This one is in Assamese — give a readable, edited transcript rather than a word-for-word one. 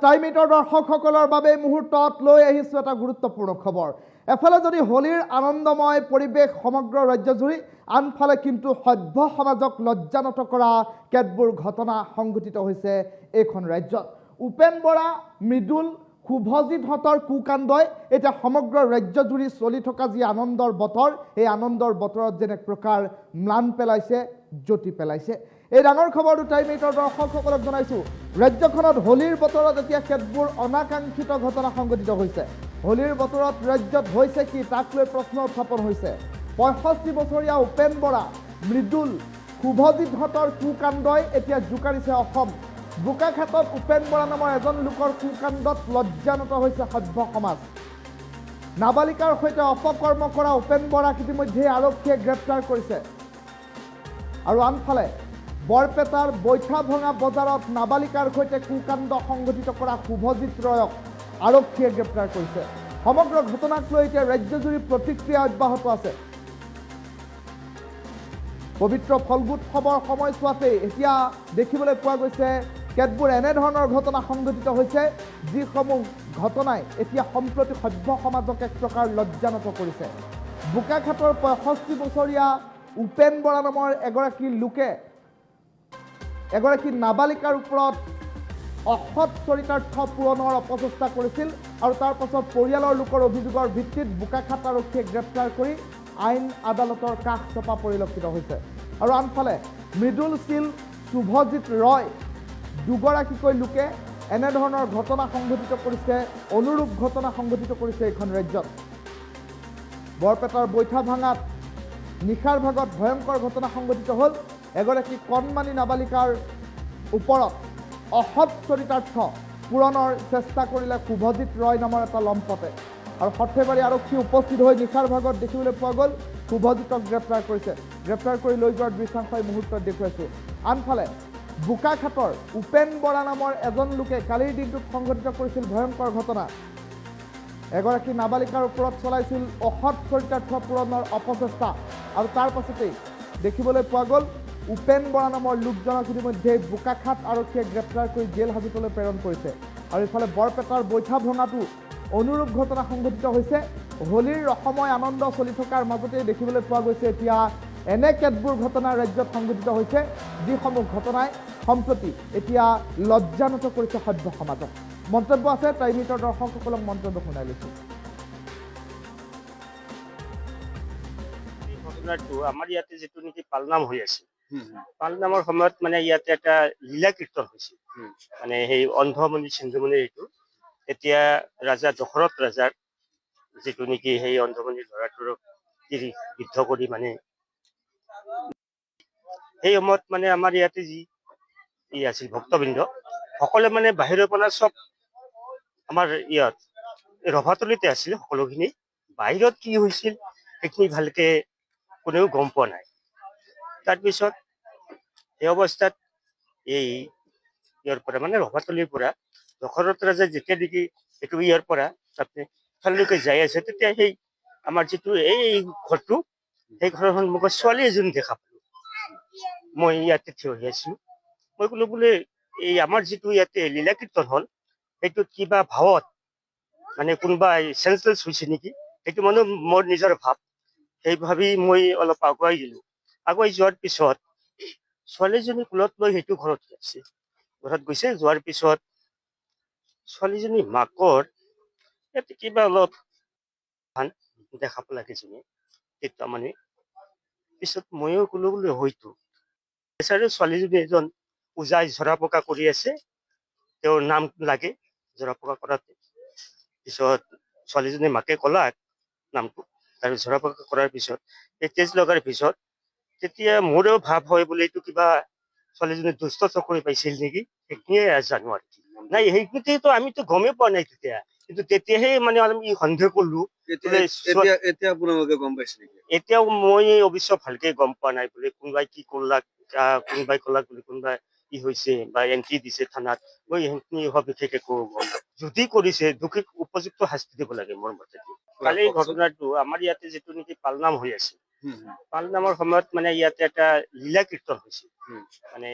টাইমিটৰ দৰ্শকসকলৰ বাবে মুহূৰ্তত লৈ আহিছোঁ এটা গুৰুত্বপূৰ্ণ খবৰ। এফালে যদি হোলীৰ আনন্দময় পৰিৱেশ সমগ্ৰ ৰাজ্যজুৰি, আনফালে কিন্তু সভ্য সমাজক লজ্জানত কৰা কেতবোৰ ঘটনা সংঘটিত হৈছে এইখন ৰাজ্যত। উপেন বৰা, মৃদুল, শুভজিৎ হতৰ কুকাণ্ডই এতিয়া সমগ্ৰ ৰাজ্যজুৰি চলি থকা যি আনন্দৰ বতৰ, এই আনন্দৰ বতৰত যেন এক প্ৰকাৰ ম্লান পেলাইছে, জ্যোতি পেলাইছে। এই ডাঙৰ খবৰটো টাইমিটৰ দৰ্শকসকলক জনাইছোঁ। ৰাজ্যখনত হোলীৰ বতৰত এতিয়া কেতবোৰ অনাকাংক্ষিত ঘটনা সংঘটিত হৈছে। হোলীৰ বতৰত ৰাজ্যত হৈছে কি তাক লৈ প্ৰশ্ন উত্থাপন হৈছে। 65 বছৰীয়া উপেন বৰা, মৃদুল, শুভজিৎ হতৰ কুকাণ্ডই এতিয়া জোকাৰিছে অসম। বোকাখাতত উপেন বৰা নামৰ এজন লোকৰ কুকাণ্ডত লজ্জানত হৈছে সভ্য সমাজ। নাবালিকাৰ সৈতে অপকৰ্ম কৰা উপেন বৰাক ইতিমধ্যে আৰক্ষীয়ে গ্ৰেপ্তাৰ কৰিছে। আৰু আনফালে বৰপেটাৰ বৈঠাভঙা বজাৰত নাবালিকাৰ সৈতে কুকাণ্ড সংঘটিত কৰা শুভজিৎ ৰয়ক আৰক্ষীয়ে গ্ৰেপ্তাৰ কৰিছে। সমগ্ৰ ঘটনাক লৈ এতিয়া ৰাজ্যজুৰি প্ৰতিক্ৰিয়া অব্যাহত আছে। পবিত্ৰ ফল্গুৎসৱৰ সময়ছোৱাতেই এতিয়া দেখিবলৈ পোৱা গৈছে কেতবোৰ এনেধৰণৰ ঘটনা সংঘটিত হৈছে, যিসমূহ ঘটনাই এতিয়া সম্প্ৰতি সভ্য সমাজক এক প্ৰকাৰ লজ্জানত কৰিছে। বোকাখাতৰ 65 বছৰীয়া উপেন বৰা নামৰ এগৰাকী লোকে এগৰাকী নাবালিকাৰ ওপৰত অসৎ চৰিতাৰ্থ পূৰণৰ অপচেষ্টা কৰিছিল আৰু তাৰ পাছত পৰিয়ালৰ লোকৰ অভিযোগৰ ভিত্তিত বোকাখাত আৰক্ষীয়ে গ্ৰেপ্তাৰ কৰি আইন আদালতৰ কাষ চপা পৰিলক্ষিত হৈছে। আৰু আনফালে মৃদুল শীল, শুভজিৎ ৰয় দুগৰাকীকৈ লোকে এনেধৰণৰ ঘটনা সংঘটিত কৰিছে, অনুৰূপ ঘটনা সংঘটিত কৰিছে এইখন ৰাজ্যত। বৰপেটাৰ বৈঠাভাঙাত নিশাৰ ভাগত ভয়ংকৰ ঘটনা সংঘটিত হ'ল। এগৰাকী কণমানি নাবালিকাৰ ওপৰত অসৎ চৰিতাৰ্থ পূৰণৰ চেষ্টা কৰিলে শুভজিৎ ৰয় নামৰ এটা লম্পটে। আৰু সৰ্থেবাৰী আৰক্ষী উপস্থিত হৈ নিশাৰ ভাগত দেখিবলৈ পোৱা গ'ল শুভজিৎক গ্ৰেপ্তাৰ কৰিছে। গ্ৰেপ্তাৰ কৰি লৈ যোৱাৰ দৃশ্যাংশ এই মুহূৰ্তত দেখুৱাইছোঁ। আনফালে বোকাখাতৰ উপেন বৰা নামৰ এজন লোকে কালিৰ দিনটোত সংঘটিত কৰিছিল ভয়ংকৰ ঘটনা। এগৰাকী নাবালিকাৰ ওপৰত চলাইছিল অসৎ চৰিতাৰ্থ পূৰণৰ অপচেষ্টা। আৰু তাৰ পাছতেই দেখিবলৈ পোৱা গ'ল উপেন বৰা নামৰ লোকজনক ইতিমধ্যে বোকাখাত আৰক্ষীয়ে গ্ৰেপ্তাৰ কৰি জেল হাজতলৈ প্ৰেৰণ কৰিছে। আৰু ইফালে বৰপেটাৰ বৈঠাভঙাতো অনুৰূপ ঘটনা সংঘটিত হৈছে। হোলীৰ ৰসময় আনন্দ চলি থকাৰ মাজতেই দেখিবলৈ পোৱা গৈছে এতিয়া এনে কেতবোৰ ঘটনা ৰাজ্যত সংঘটিত হৈছে, যিসমূহ ঘটনাই সম্প্ৰতি এতিয়া লজ্জানত কৰিছে সভ্য সমাজক। মন্তব্য আছে, টাইমিটৰ দৰ্শকসকলক মন্তব্য শুনাই লৈছোঁ। ঘটনাটো আমাৰ ইয়াতে যিটো নেকি পালনাম হৈ আছে, পালনামৰ সময়ত মানে ইয়াতে এটা লীলা কীৰ্তন হৈছিল। মানে সেই অন্ধমণি সিন্ধুমণিৰ এইটো এতিয়া ৰাজা দশৰথ ৰাজাৰ যিটো নেকি সেই অন্ধমণিৰ ল'ৰাটোক বিদ্ধ কৰি মানে সেই সময়ত মানে আমাৰ ইয়াতে যি আছিল ভক্তবৃন্দ সকলোৱে মানে বাহিৰৰ পৰা চব আমাৰ ইয়াত ৰভাতলিতে আছিল। সকলোখিনি বাহিৰত কি হৈছিল সেইখিনি ভালকে কোনেও গম পোৱা নাই। তাৰপিছত এই অৱস্থাত এই ইয়াৰ পৰা মানে ৰভাতলিৰ পৰা দশৰথ ৰাজাই যেতিয়া নেকি এইটো ইয়াৰ পৰা তালৈকে যাই আছে, তেতিয়া সেই আমাৰ যিটো এই ঘৰটো, সেই ঘৰৰ সন্মুখত ছোৱালী এজনী দেখা পালো। মই ইয়াতে থিয় হৈ আছো। মই ক'লো বোলে এই আমাৰ যিটো ইয়াতে লীলা কীৰ্তন হ'ল সেইটোত কিবা ভাৱত মানে কোনোবা চেঞ্চলেছ হৈছে নেকি, সেইটো মানে মোৰ নিজৰ ভাৱ। সেই ভাবি মই অলপ আগুৱাই দিলো। আগুৱাই যোৱাৰ পিছত ছোৱালীজনী কোলত লৈ সেইটো ঘৰত গৈছে। ঘৰত গৈছে, যোৱাৰ পিছত ছোৱালীজনী মাকৰ ইয়াতে কিবা অলপ দেখা পালা কিজনী তেতিয়া মানে। পিছত ময়ো ক'লো বোলে হয়তো ছোৱালীজনী এজন পূজাই জৰা পকা কৰি আছে, তেওঁৰ নাম লাগে জৰা পকা কৰাতে। পিছত ছোৱালীজনী মাকে ক'লা নামটো, আৰু জৰা পকা কৰাৰ পিছত এই তেজ লগাৰ পিছত তেতিয়া মোৰো ভাৱ হয় বোলে এইটো কিবা ছোৱালীজনী দুষ্ট চকৰি পাইছিল নেকি, সেইখিনিয়ে জানো আৰু। নাই সেইখিনিতো আমিতো গমেই পোৱা নাই তেতিয়া, কিন্তু তেতিয়াহে মানে আমি সন্দেহ কৰিলো। এতিয়া আপোনালোকে গম পাইছে নেকি? এতিয়াও মই অৱশ্য ভালকে গম পোৱা নাই বোলে কোনোবাই কি কৰলাক, কোনোবাই ক'লাক বোলে কোনোবাই কি হৈছে বা এন্ট্ৰি দিছে থানাত, মই সেইখিনি বিশেষ একো গম নাই। যদি কৰিছে দোষীক উপযুক্ত শাস্তি দিব লাগে মোৰ মতে। কালিৰ ঘটনাটো আমাৰ ইয়াতে যিটো নেকি পালনাম হৈ আছে, পালনামৰ সময়ত মানে ইয়াতে এটা লীলা কীৰ্তন হৈছিল। মানে